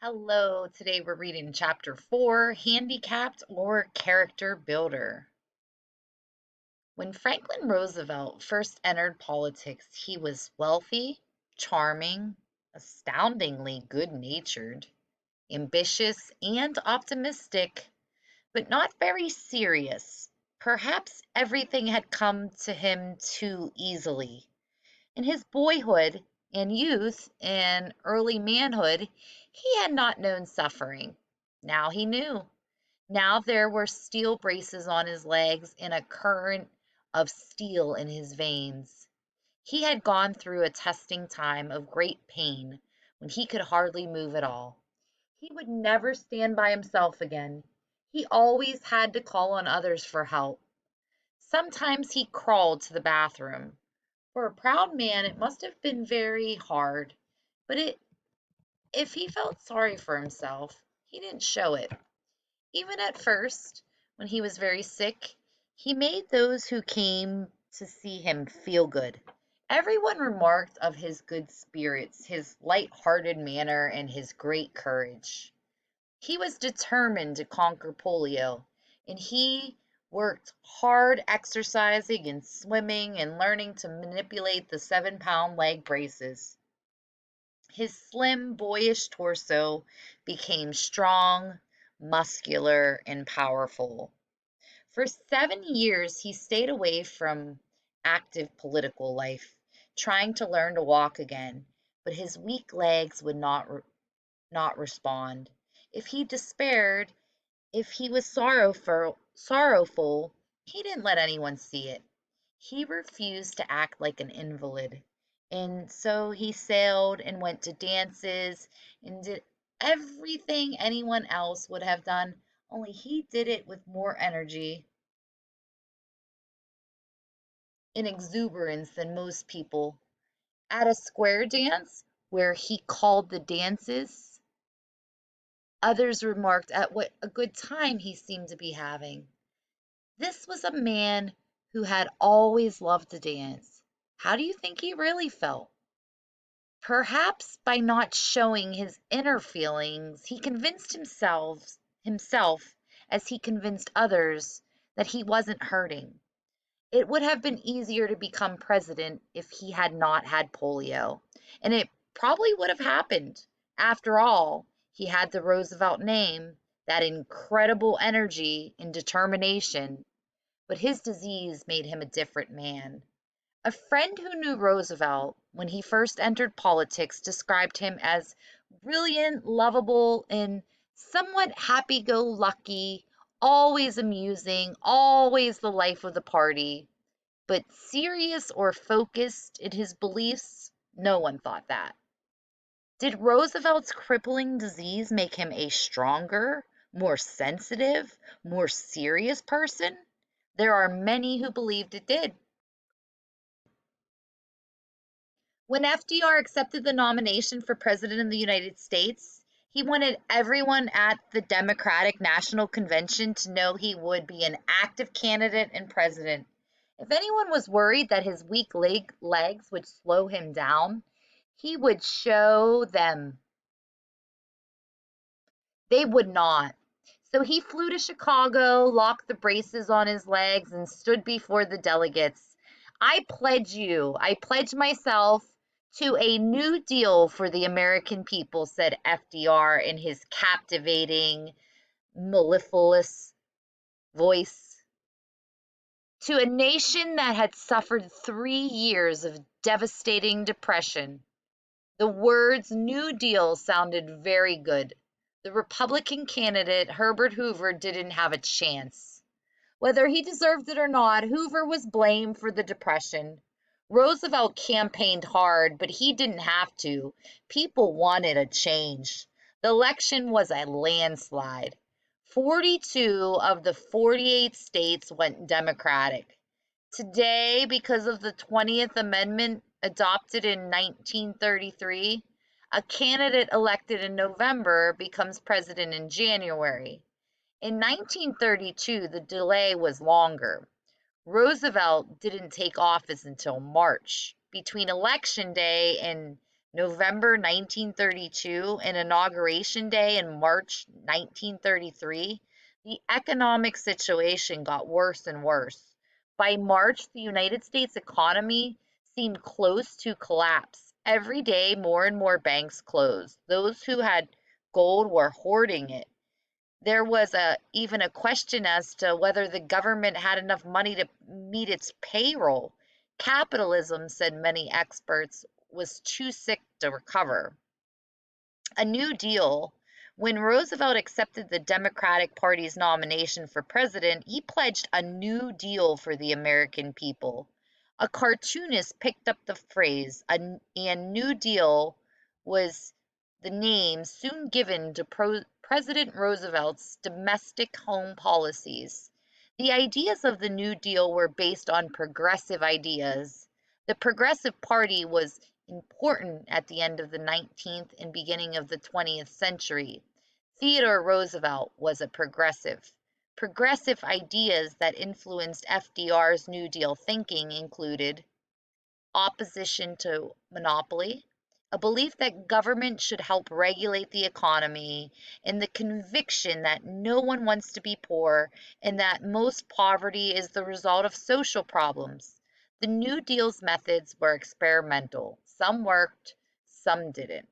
Hello, today we're reading chapter 4, Handicapped or Character Builder. When Franklin Roosevelt first entered politics, he was wealthy, charming, astoundingly good natured, ambitious, and optimistic, but not very serious. Perhaps everything had come to him too easily. In his boyhood and youth and early manhood, he had not known suffering. Now he knew. Now there were steel braces on his legs and a current of steel in his veins. He had gone through a testing time of great pain when he could hardly move at all. He would never stand by himself again. He always had to call on others for help. Sometimes he crawled to the bathroom. For a proud man, it must have been very hard, but if he felt sorry for himself, he didn't show it. Even at first, when he was very sick, he made those who came to see him feel good. Everyone remarked of his good spirits, his light-hearted manner, and his great courage. He was determined to conquer polio, and he worked hard exercising and swimming and learning to manipulate the 7-pound leg braces. His slim, boyish torso became strong, muscular, and powerful. For 7 years, he stayed away from active political life, trying to learn to walk again, but his weak legs would not respond. If he despaired, if he was sorrowful, he didn't let anyone see it. He refused to act like an invalid. And so he sailed and went to dances and did everything anyone else would have done, only he did it with more energy and exuberance than most people. At a square dance, where he called the dances, others remarked at what a good time he seemed to be having. This was a man who had always loved to dance. How do you think he really felt? Perhaps by not showing his inner feelings, he convinced himself as he convinced others that he wasn't hurting. It would have been easier to become president if he had not had polio, and it probably would have happened. After all, he had the Roosevelt name, that incredible energy and determination, but his disease made him a different man. A friend who knew Roosevelt when he first entered politics described him as brilliant, lovable, and somewhat happy go lucky, always amusing, always the life of the party. But serious or focused in his beliefs, no one thought that. Did Roosevelt's crippling disease make him a stronger, more sensitive, more serious person? There are many who believed it did. When FDR accepted the nomination for president of the United States, he wanted everyone at the Democratic National Convention to know he would be an active candidate and president. If anyone was worried that his weak legs would slow him down, he would show them they would not. So he flew to Chicago, locked the braces on his legs, and stood before the delegates. I pledge myself to a new deal for the American people, said FDR in his captivating, mellifluous voice. To a nation that had suffered 3 years of devastating depression, the words New Deal sounded very good. The Republican candidate, Herbert Hoover, didn't have a chance. Whether he deserved it or not, Hoover was blamed for the Depression. Roosevelt campaigned hard, but he didn't have to. People wanted a change. The election was a landslide. 42 of the 48 states went Democratic. Today, because of the 20th Amendment adopted in 1933, a candidate elected in November becomes president in January. In 1932, the delay was longer. Roosevelt didn't take office until March. Between Election Day and November 1932 and Inauguration Day in March 1933, the economic situation got worse and worse. By March, the United States economy seemed close to collapse. Every day, more and more banks closed. Those who had gold were hoarding it. There was even a question as to whether the government had enough money to meet its payroll. Capitalism, said many experts, was too sick to recover. A New Deal. When Roosevelt accepted the Democratic Party's nomination for president, he pledged a New Deal for the American people. A cartoonist picked up the phrase, and New Deal was the name soon given to President Roosevelt's domestic home policies. The ideas of the New Deal were based on progressive ideas. The Progressive Party was important at the end of the 19th and beginning of the 20th century. Theodore Roosevelt was a progressive. Progressive ideas that influenced FDR's New Deal thinking included opposition to monopoly, a belief that government should help regulate the economy, and the conviction that no one wants to be poor and that most poverty is the result of social problems. The New Deal's methods were experimental. Some worked, some didn't.